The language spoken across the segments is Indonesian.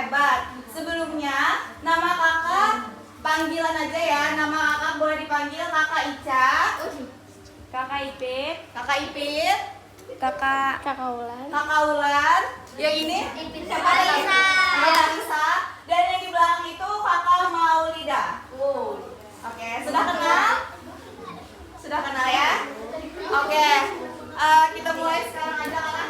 hebat. Sebelumnya, nama kakak panggilan aja ya. Nama kakak boleh dipanggil Kakak Ica, Kakak Ipit, Kakak Ipit, Kakak Kakak Ulan. Yang ini? Kakak Larissa. Dan yang di belakang itu Kakak Maulida. Oke, sudah kenal? Sudah kenal ya? Oke, kita mulai sekarang aja kakak.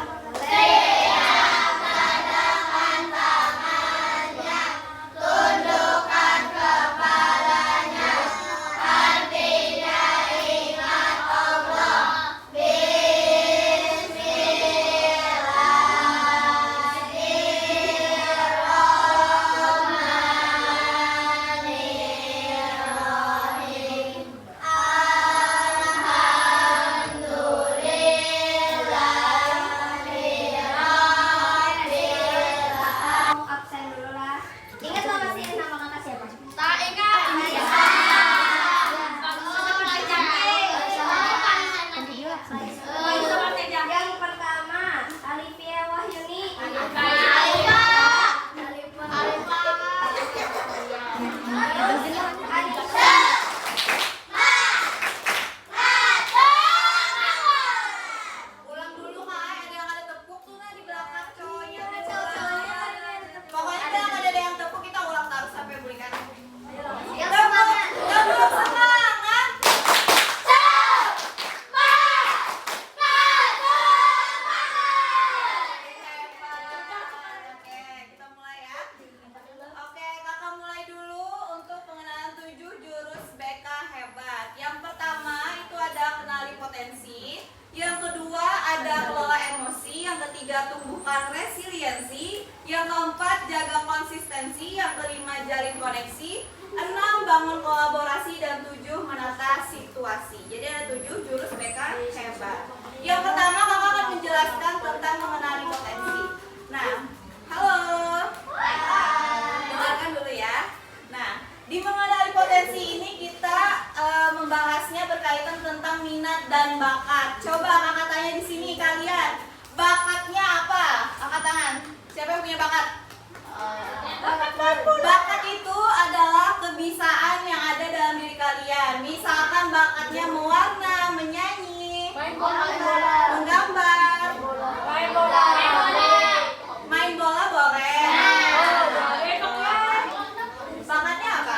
Tumbuhkan resiliensi, yang keempat jaga konsistensi, yang kelima jalin koneksi, 6 bangun kolaborasi, dan 7 menata situasi. Jadi ada 7 jurus BK hebat. Yang pertama kakak akan menjelaskan tentang mengenali potensi. Nah, halo, dengarkan dulu ya. Nah, di mengenali potensi ini kita membahasnya berkaitan tentang minat dan bakat. Coba kakak tanya di sini kalian. Bakatnya apa? Angkat tangan. Siapa yang punya bakat? Bakat itu adalah kebiasaan yang ada dalam diri kalian. Misalkan bakatnya mewarna, menyanyi, menggambar, main bola boleh. Bakatnya apa?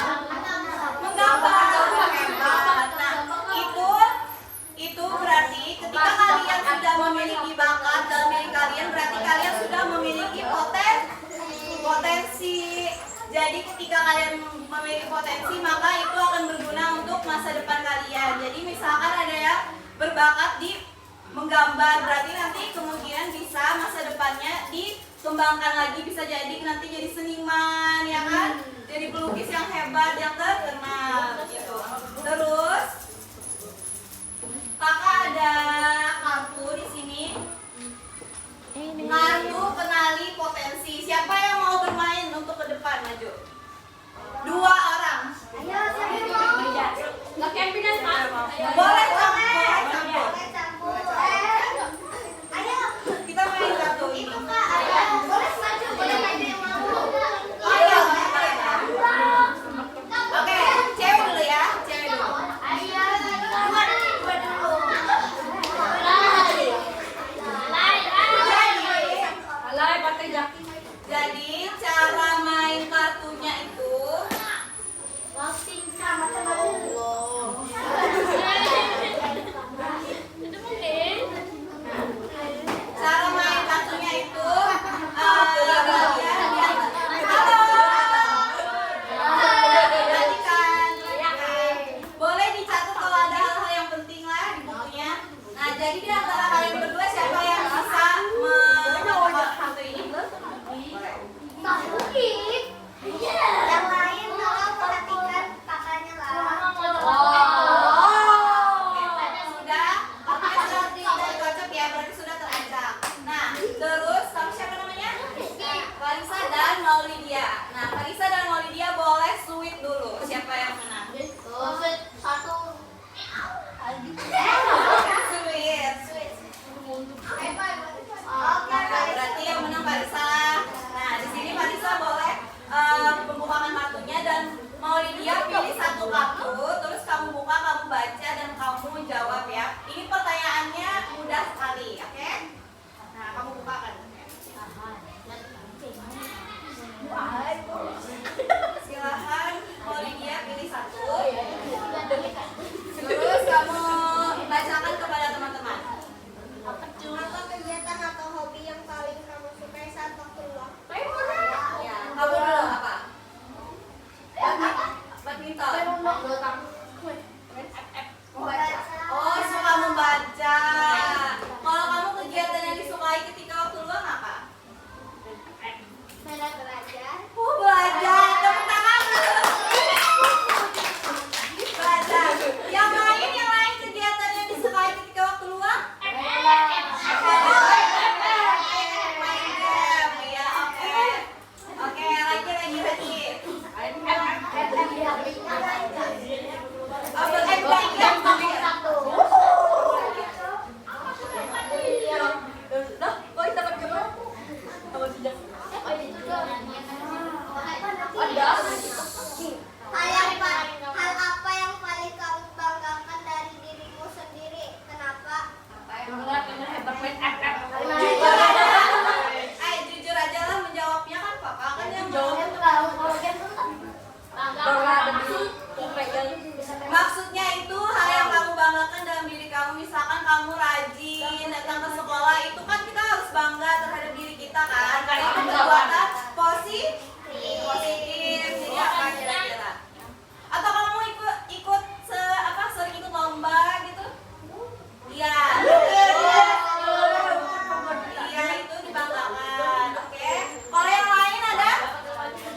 Menggambar. Hebat. Nah, itu berarti ketika kalian sudah memiliki bakat dalam diri kalian, berarti kalian sudah memiliki potensi. Jadi ketika kalian memiliki potensi, maka itu akan berguna untuk masa depan kalian. Jadi misalkan ada yang berbakat di menggambar, berarti nanti kemungkinan bisa masa depannya dikembangkan lagi, bisa jadi nanti jadi seniman, ya kan? Jadi pelukis yang hebat, yang terkenal gitu. Terus kakak ada kartu di sini. Kartu kenali potensi. Siapa yang mau bermain untuk ke depan? Maju. 2 orang. Ayo, siapa yang mau? Boleh campur. Ayo, Kita main kartu ini. itu kak. Ayo, boleh maju, boleh maju yang mau. Ayo, oke, cewek dulu ya. Cewek dulu. Ayo, dua dulu. Jadi cara main kartunya itu Closing sama teman. kita kan. Karena itu perbuatan positif. Jadi apa kira-kira? Atau kamu ikut sering ikut lomba gitu? Iya. Iya, itu dibanggakan. Oke. Kalau yang lain ada?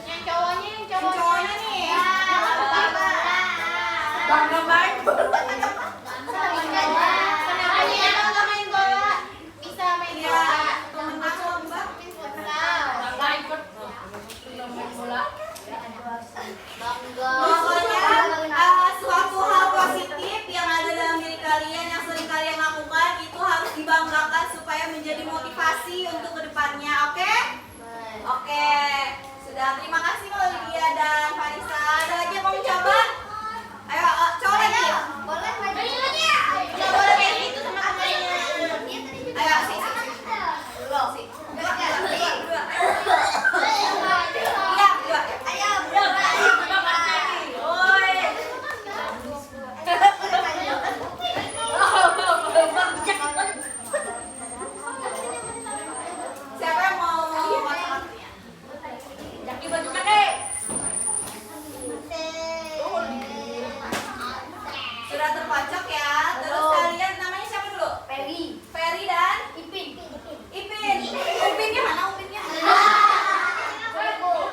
Yang cowoknya nih. Bangga banget. Kenapa main bola? Bisa main Iya, bola. pemenang lomba. Bangga ikut main bola. Pokoknya suatu hal positif yang ada dalam diri kalian yang sering kalian lakukan itu harus dibanggakan supaya menjadi motivasi untuk kedepannya, oke? Oke, sudah terima kasih Mbak Lydia dan Farisa. Ada lagi yang mau mencoba? Ayo, coba lagi. Boleh maju lagi ya? Coba lagi itu sama kakaknya. Ayo, sih. Dulu, sih. Dua. Iya, dua. Ayo, Siapa yang mau masuk artinya? Jaki baju kakek. Sudah terpojok ya. Terus kalian namanya siapa dulu? Peri, Ferry dan Ipin, Ipin. Upinnya mana? Upinnya?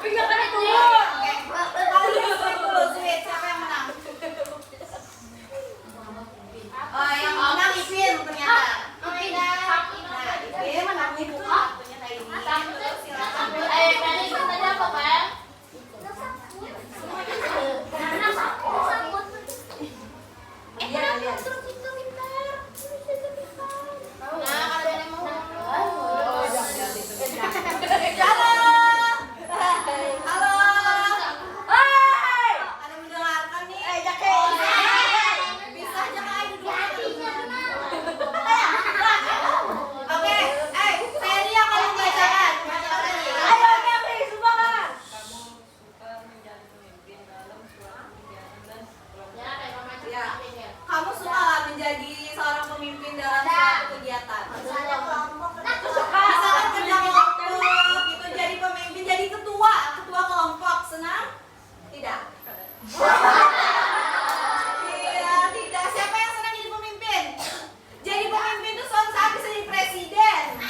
Pinggir kan itu. Oke. Kalian sweet dulu, sweet. Siapa yang menang? Oh, yang menang Ipin ternyata. Nah, Ipin menang itu waktunya kayak ini. Terus silakan. tadi katanya apa, Bang? Iya, lihat. Nah, kalau ada yang mau. Halo. Hai. Ada mendengarkan nih? Bisa aja Kak, duduk. Oke, Ferry akan membacakan. Bacakan lagi. Ayo Kelly, sumbangan. Ya. Kamu suka nggak menjadi seorang pemimpin dalam suatu kegiatan? Misalkan kerja kelompok, itu jadi pemimpin, jadi ketua kelompok, senang? Tidak. Iya, tidak. Siapa yang senang jadi pemimpin? Jadi pemimpin itu suatu saat bisa jadi presiden.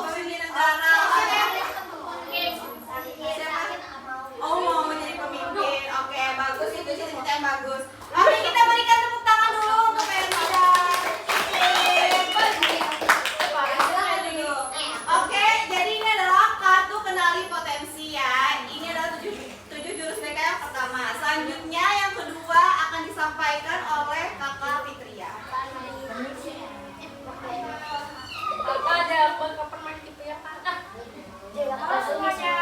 Pemimpin negara. Oh, mau menjadi pemimpin. Oke, bagus, itu cerita yang bagus. Oke, kita berikan tepuk tangan dulu untuk Ferry dan Oke, jadi ini adalah kartu kenali potensi ya. Ini adalah tujuh jurus mereka yang pertama. Selanjutnya yang kedua akan disampaikan oleh Kakak Fitria. Apa ada permain gitu ya, Pak? Halo semuanya.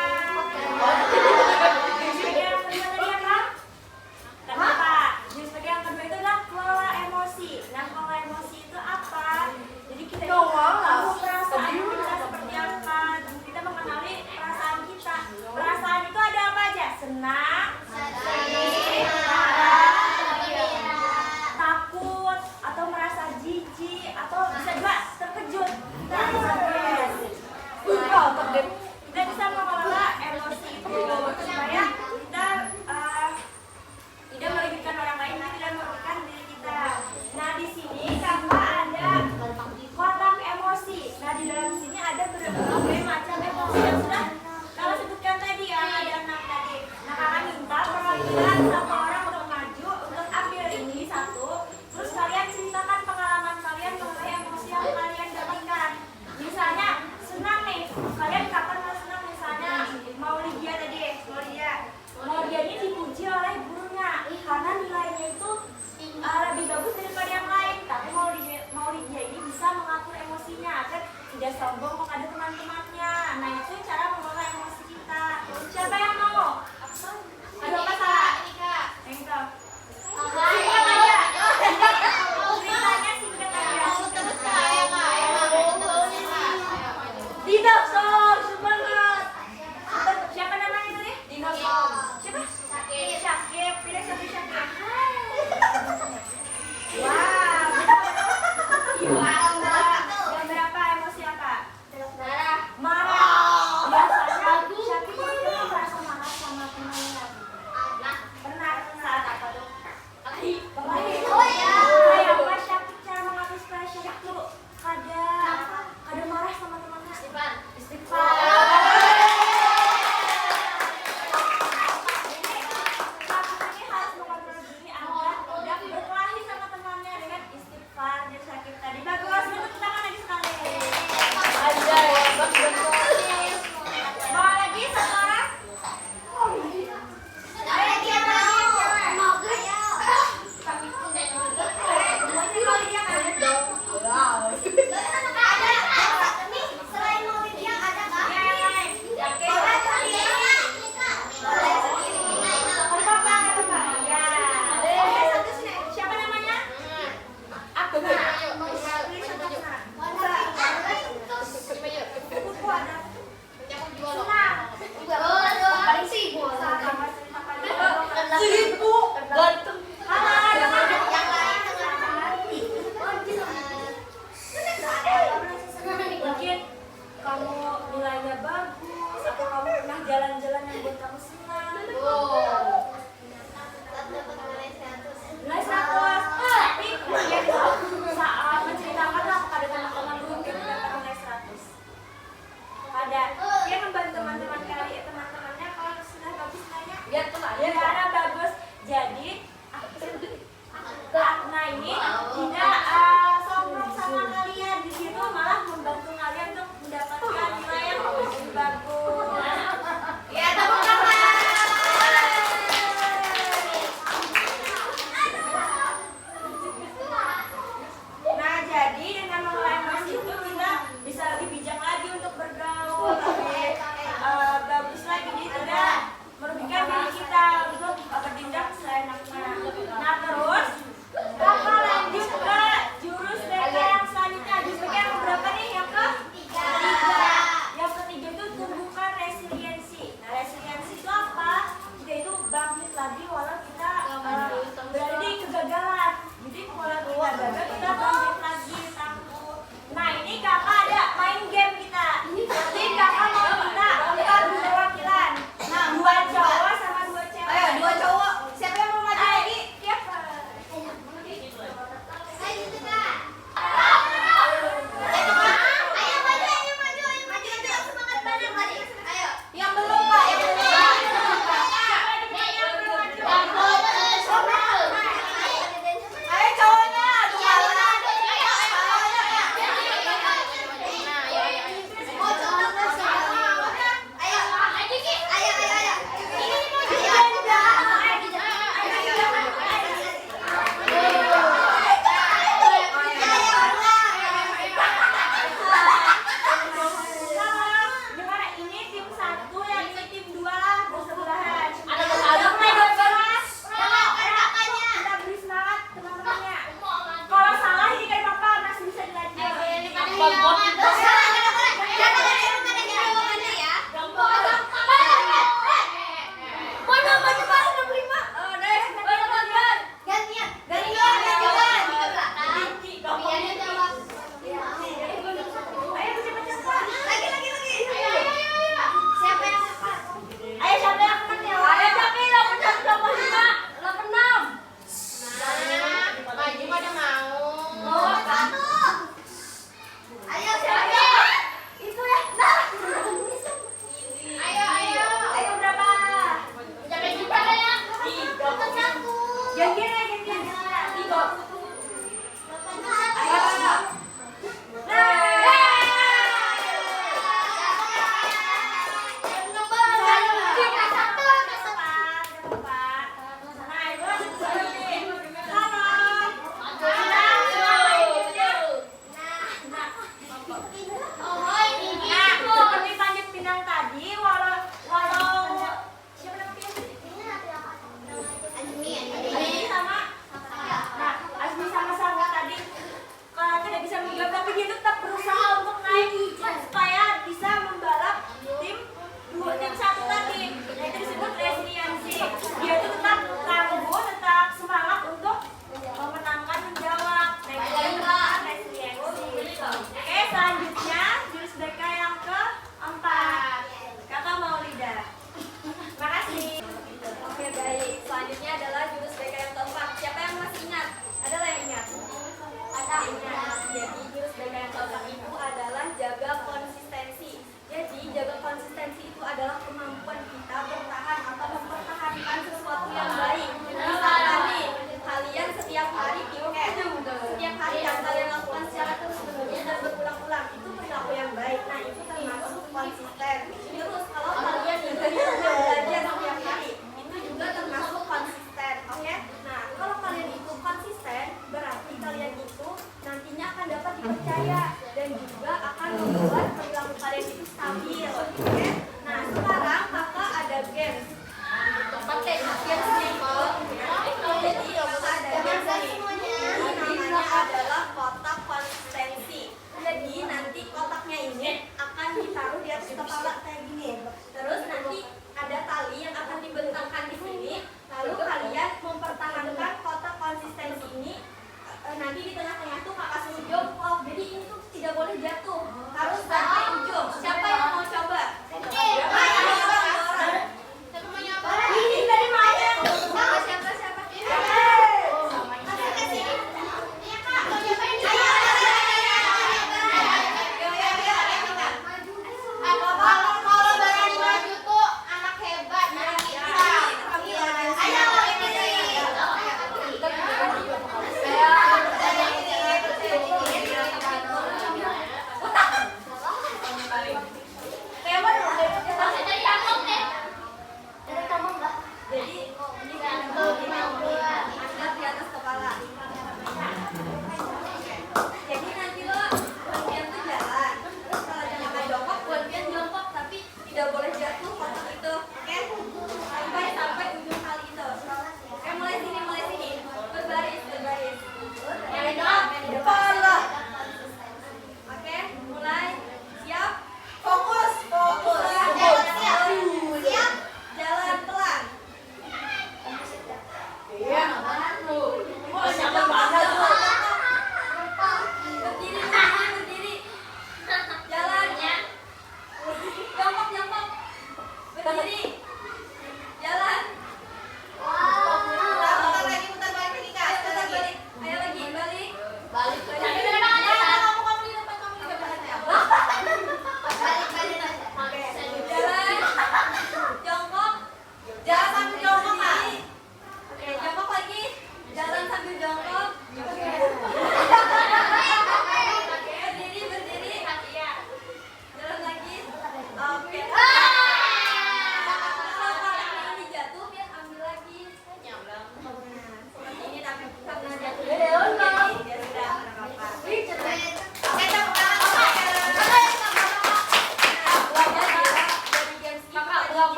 Jurus yang kedua itu adalah kelola emosi. Nah, kelola emosi itu apa? Jadi kita tahu perasaan kita seperti apa. Kita mengenali perasaan kita. Perasaan itu ada apa aja? Senang, sedih, marah, takut, atau merasa jijik, atau bisa juga terkejut. Kita bisa mengelola emosi itu supaya kita tidak merugikan orang lain dan tidak merugikan diri kita. Nah, di sini kakak ada kotak emosi. Nah, di dalam sini ada berbagai macam emosi yang sudah kakak sebutkan tadi ya, ada 6 tadi. Nah, kakak minta perwakilan satu orang untuk maju untuk ambil ini satu. Terus kalian ceritakan pengalaman kalian mengenai emosi yang kalian dapatkan. Misalnya senang nih, kalian kapan mau senang? Misalnya mau Lydia tadi, mau dia ini dipuji oleh gurunya karena nilainya itu lebih bagus daripada yang lain. Tapi mau Lydia ini bisa mengatur emosinya agar tidak sombong kepada teman-temannya. Nah, itu cara mengelola emosi kita. Siapa yang mau? Ada apa salah? Engkau. Singkat aja. Ceritanya singkat aja. Dinosaur, semangat. Siapa namanya tadi? Dinosaur. Siapa? Syakib. Pilih satu Syakib. Wow. Yang berapa emosi apa?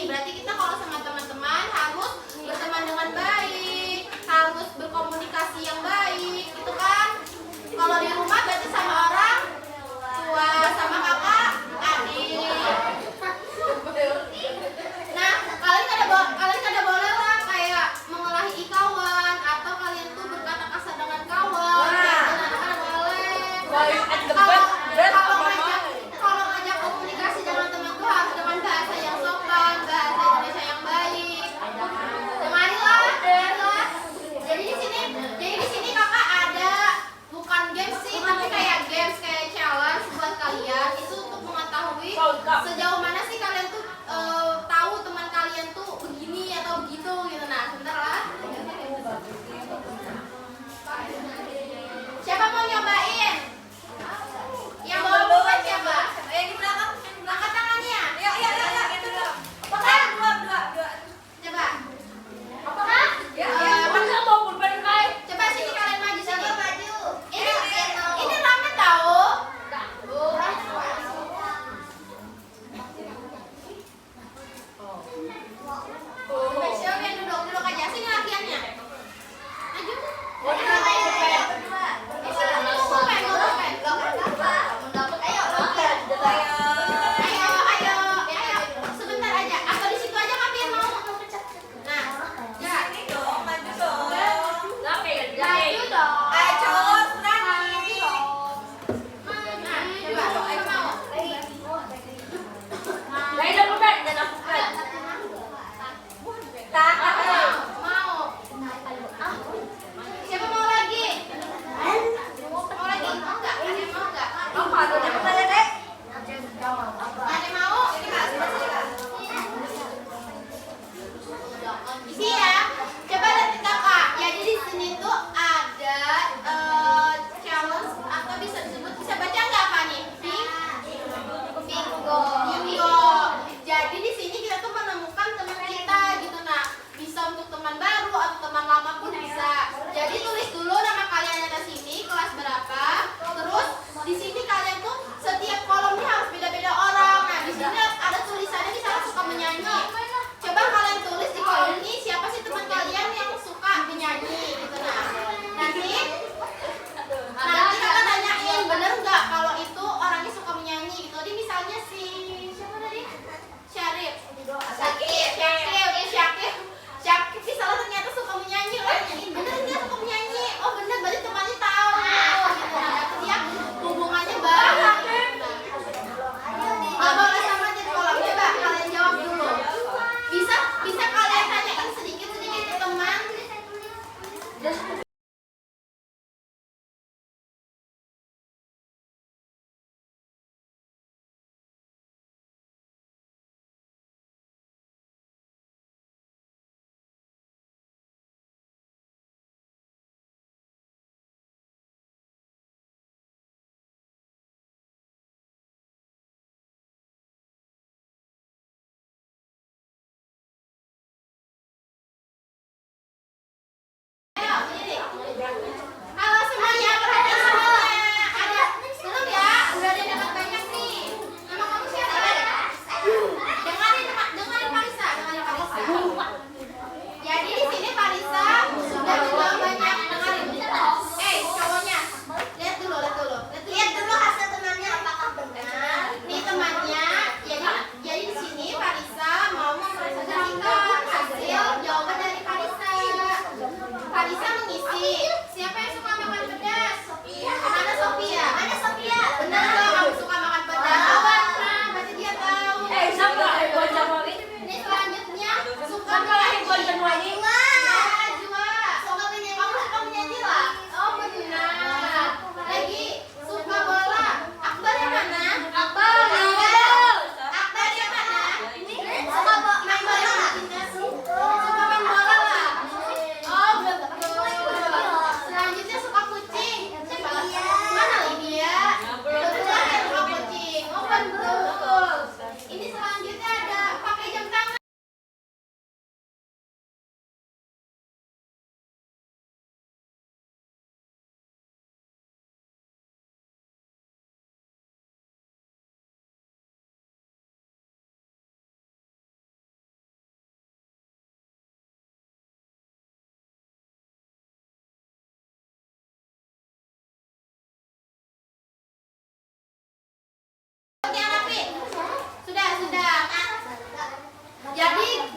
nih. Berarti kita kalau sama teman-teman harus berteman dengan baik, harus berkomunikasi yang baik, gitu kan? Kalau di rumah berarti sama orang tua, sama kakak, adik. Nah, kalian kada boleh lah kayak mengelahi kawan atau kalian tuh berkata kasar dengan kawan. Kada boleh. Kalau ngajak komunikasi dengan teman tuh harus dengan bahasa yang sopan, bahasa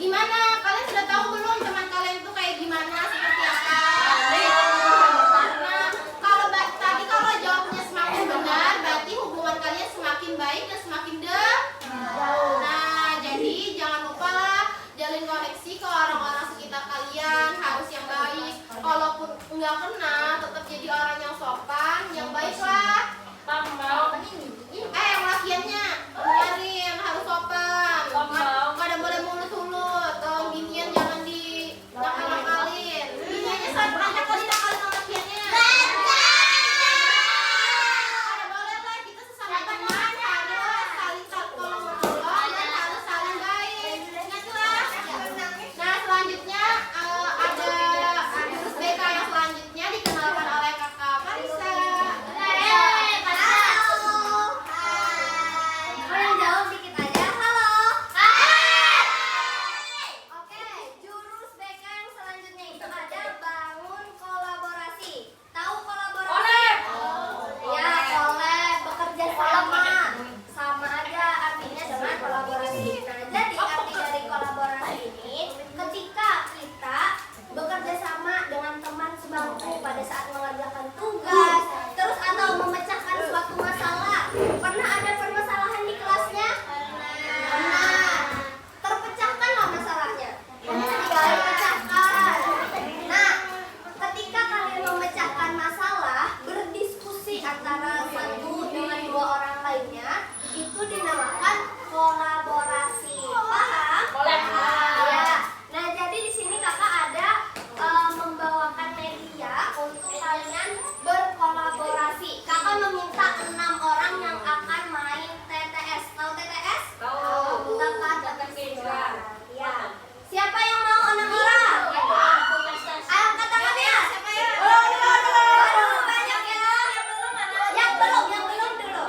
Gimana? Kalian sudah tahu belum teman kalian tuh kayak gimana? Seperti apa? Nah, kalau jawabnya semakin benar, berarti hubungan kalian semakin baik dan semakin jauh. Nah, jadi jangan lupa lah jalin koneksi ke orang-orang sekitar kalian, harus yang baik. Kalaupun nggak kenal, tetap jadi orang yang sopan, yang baik lah. Yang lakiannya dengerin, harus sopan. Nggak ada boleh mulut-mulut. Kalau ginian jangan di nakal-nakalin. Giniannya banyak kali nakalin sama lakiannya. Ada boleh lah, kita sesama teman harus saling tolong menolong dan harus saling baik. Ingatlah. Nah, selanjutnya ada jurus BK yang selanjutnya dikenalkan oleh kakak Marisa. Pada saat mengerjakan tugas, terus atau memecahkan suatu masalah. Pernah ada permasalahan di kelasnya? Pernah. Terpecahkanlah masalahnya. Pecahkan. Nah, ketika kalian memecahkan masalah, berdiskusi antara satu dengan dua orang lainnya, itu dinamakan kolaborasi. Paham? Ya. Nah, jadi di sini kakak ada membawakan media untuk kalian berkolaborasi. Kakak meminta 6 orang yang akan main TTS. Tahu TTS? Tahu. Ya. Siapa yang mau 6 orang? Angkat tangannya. Waduh, banyak ya. Yang belum dulu.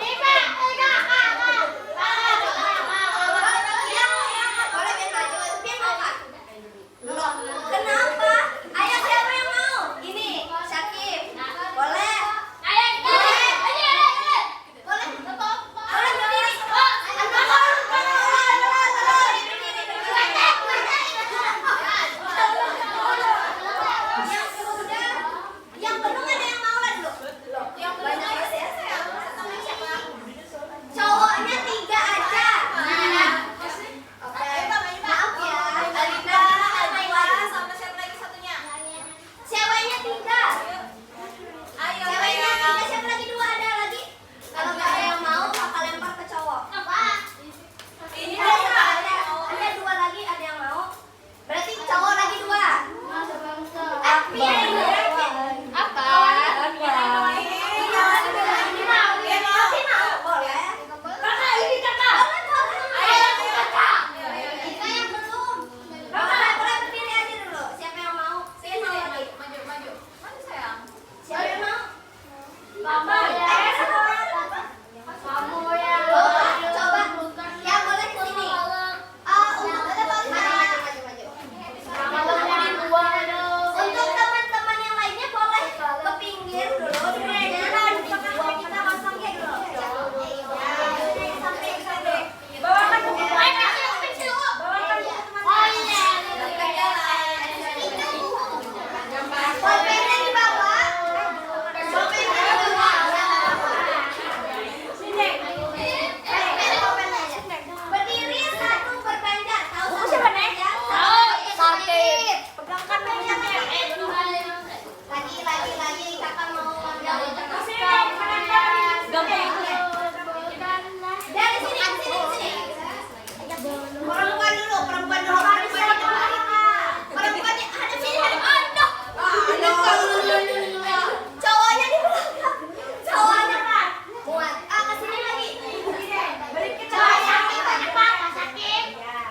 Boleh main maju. Pian mau kan? Belum. Kenapa? Ayo siapa yang mau? Ini, Syakib. Boleh? Boleh. Boleh berdiri. Yang belum ada yang mau lah dulu. Banyak ya. Cowoknya 3 aja. Oke. Maaf ya. Alina, Alina, sama siapa lagi satunya? Ceweknya 3. Ayo, Ceweknya 3, siapa lagi 2 ada lagi? Kalau nggak ada yang mau, kakak lempar ke cowok. Ini Ada 2 lagi, ada yang mau. Berarti cowok lagi 2. Apa? Boleh. Kita yang belum. Boleh berdiri aja dulu. Siapa yang mau? Saya mau lagi. Maju. Mana sayang? Siapa yang mau? Mama ya. Coba. Ya boleh ke sini. Untuk teman-teman yang lainnya boleh ke pinggir dulu. Kita kosong ya dulu. Sampai ke sana. Bawakan buku kecil. Pulpennya di bawah. Pulpennya di bawah. Pulpennya aja. Berdiri satu berpanjang. Tahu berpanjang? Sakit. Pegangkan pulpennya. Lagi kakak mau jauh tengah. Dari sini ke sini. Perempuan dulu. Perempuannya hadap sini, hadap. Cowoknya di belakang. Cowoknya kan. Muat. Ke sini lagi. Cowok sakit banyak apa? Sakit.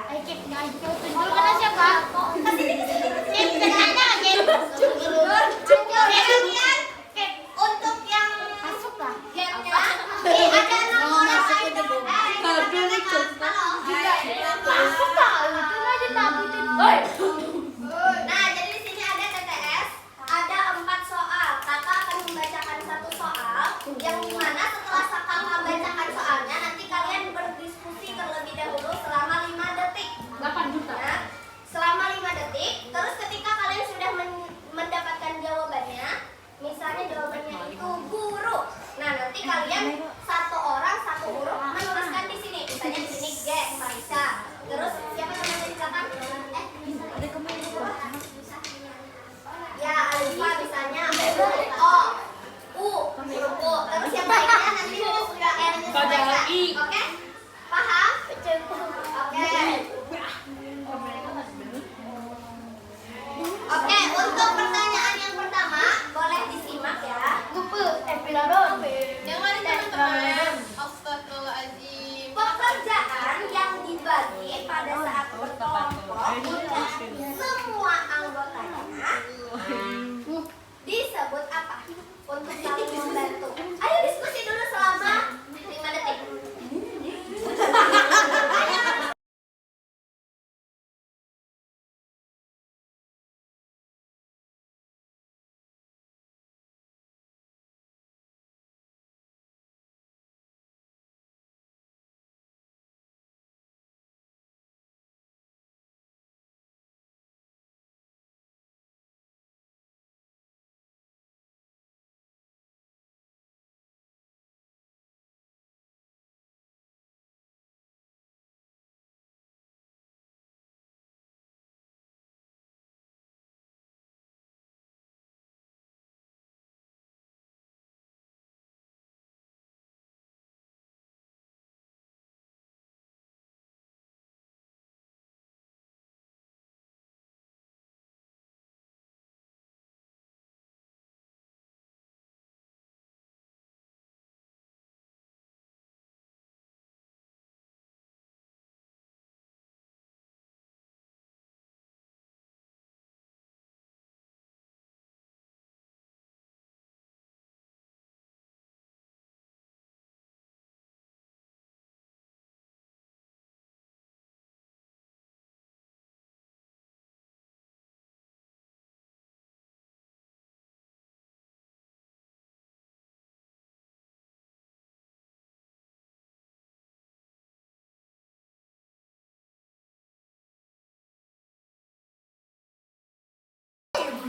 Ke sini. Untuk yang gamenya, ada 6 orang. Nah, jadi di sini ada TTS, ada 4 soal. Kakak akan membacakan 1 soal, yang dimana setelah kakak membacakan soalnya, nanti kalian berdiskusi terlebih dahulu selama 5 detik. 8 juta. kalian satu orang satu huruf menuliskan di sini. Misalnya di sini G, Marisa. Terus siapa namanya di belakang? Ya, Alifa misalnya. O, U, huruf U. Terus yang lainnya nanti sudah R-nya selesai. Oke? Paham? Oke. Oke, untuk pertanyaan yang pertama boleh disimak ya. Jangan teman-teman. Astagfirullahaladzim. Pekerjaan yang dibagi pada saat berkelompok untuk semua anggotanya disebut apa? Untuk saling membantu. Ayo diskusi dulu selama 5 detik.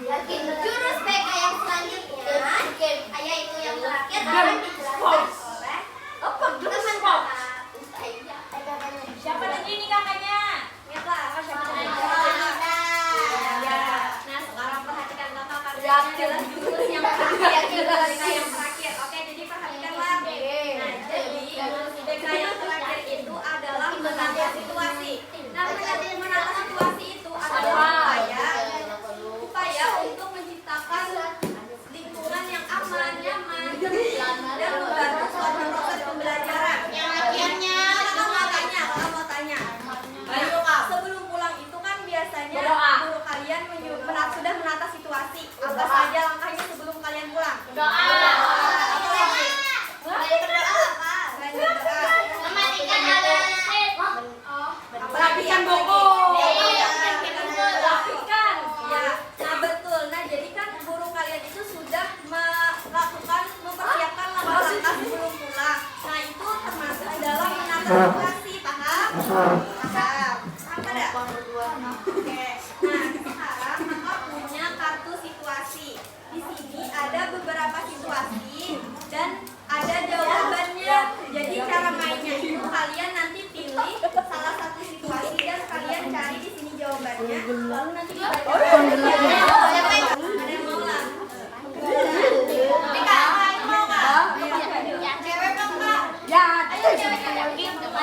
Jurus BK yang selanjutnya, yaitu yang terakhir akan dijelaskan oleh teman kakak. Siapa lagi nih kakaknya? Mirla, siapa Nah, Nah, sekarang perhatikan kakak karena ini adalah jurus yang terakhir, yang terakhir. Oke, jadi perhatikanlah. Nah, jadi jurus BK yang terakhir itu adalah menata situasi. Nah, menata situasi itu adalah upaya untuk menciptakan lingkungan yang aman, nyaman, dan membantu suatu proses pembelajaran. Yang akhirnya Kakak mau tanya. Ayo kak, sebelum pulang itu kan biasanya guru kalian sudah menata situasi. Apa saja langkahnya sebelum kalian pulang? doa. Apa lagi? Selain berdoa apa? Selain berdoa. Mematikan alat. Rapikan buku. Rapikan. Ya, nah betul. Nah jadi kan guru kalian itu sudah mempersiapkan langkah-langkah sebelum pulang. Nah itu termasuk dalam menata situasi, paham? Paham. Apa dah? Oke. Nah sekarang kakak punya kartu situasi. Di sini ada beberapa situasi dan ada jawabannya. Jadi cara mainnya itu kalian nanti pilih salah satu situasi dan kalian cari di sini jawabannya. Lalu nanti dibaca. Ada yang mau lah? Tika, mau nggak? Cewek dong kak? Ya. Ayo cewek lagi kak.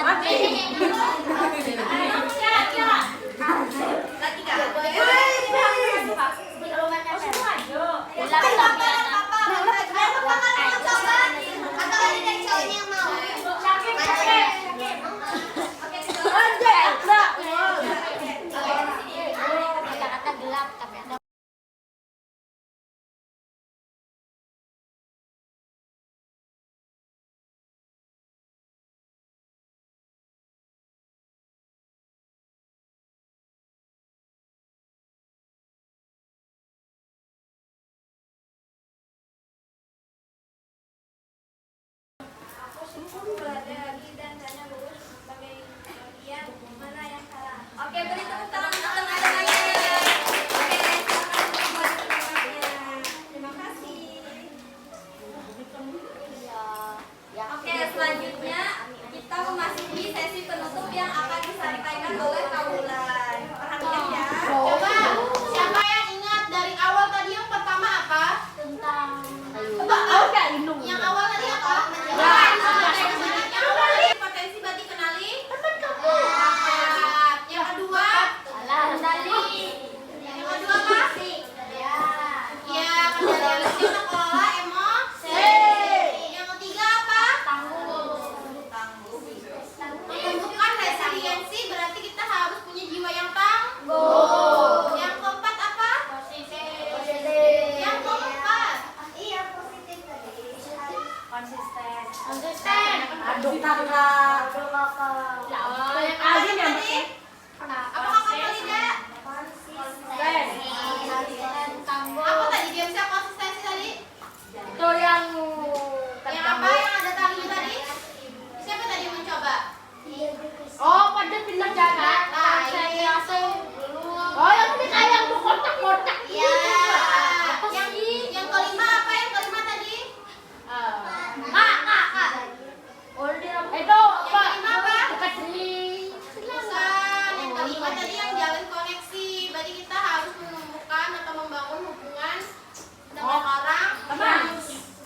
dengan orang Teman.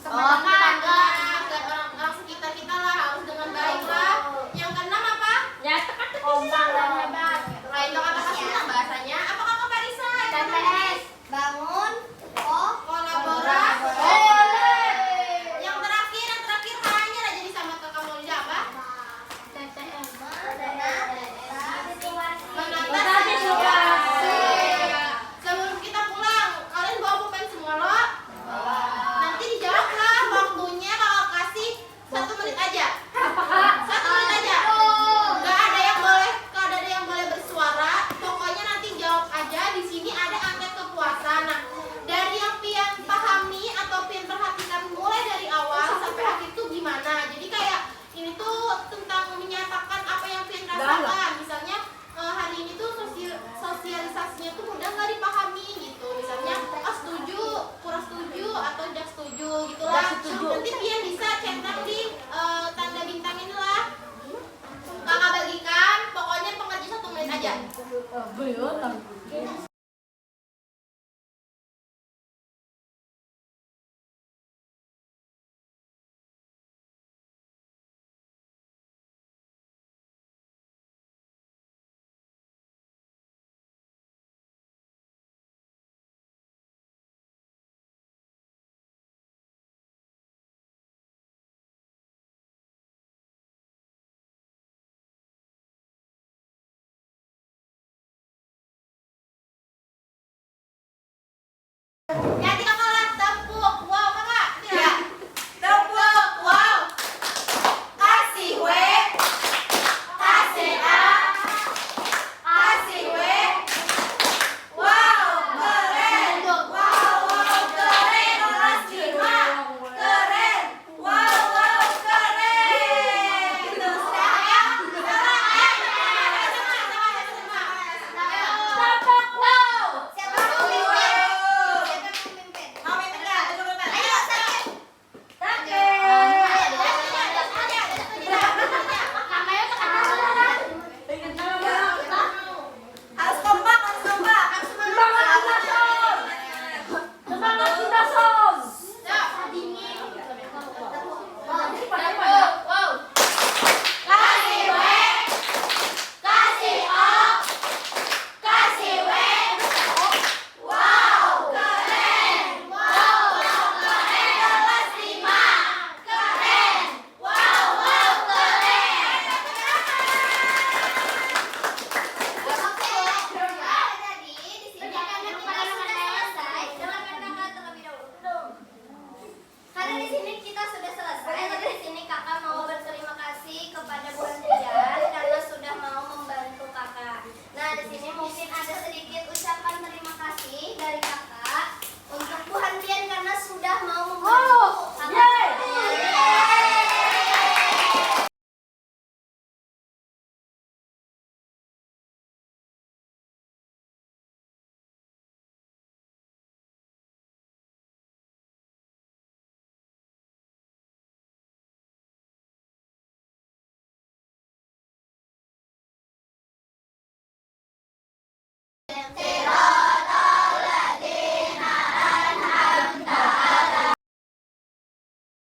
tetangga dan orang-orang sekitar kita lah, harus dengan baik lah. Yang keenam apa? Ya, tekan Kompak dan hebat. Lain dong apa sih bahasanya? Apa kakak Parisa? TPS bangun Kolaborasi. Boleh. Yang terakhir hanya lah jadi sama kakak Maulida apa? Menata situasi. Sebelum kita pulang, kalian bawa pulpen semua loh. Nanti dijawablah, waktunya kakak kasih 1 menit aja. Apakah 1 menit aja. Gak ada yang boleh bersuara. Pokoknya nanti jawab aja. Di sini ada angket kepuasan. Nah, dari yang pian pahami atau pian perhatikan mulai dari awal sampai akhir tuh gimana. Jadi kayak ini tuh tentang menyatakan apa yang pian rasakan. Misalnya hari ini tuh sosialisasinya tuh mudah nggak dipahami gitu. Misalnya setuju, kurang setuju atau tidak setuju gitulah. Nanti pian bisa cetak di tanda bintang inilah. Kakak bagikan, pokoknya pengerja 1 menit aja. Ya, kakak lah tepuk. Wow, kakak. Ya. Tepuk, wow. Kasih W. Kasih A. Kasih W. Wow, keren. Wow, keren. Kelas 5. Keren. Wow, keren. Itu sudah ya. Tepuk. Wow. Siapa yang memimpin? Mau mimpin nggak? Ayo, mimpin. Ayo, sakit. Harus kompak, harus kompak. semangat kita, Son. Kasih W, kasih O, kasih W. Wow, keren. Wow, keren. Kelas 5. Keren. Wow, keren. Oke, jadi di sini karena kita sudah selesai, dengarkan kakak terlebih dahulu. Karena di sini kita sudah selesai, jadi di sini kakak mau berterima kasih kepada Bu Andrian karena sudah mau membantu kakak. Nah, di sini mungkin ada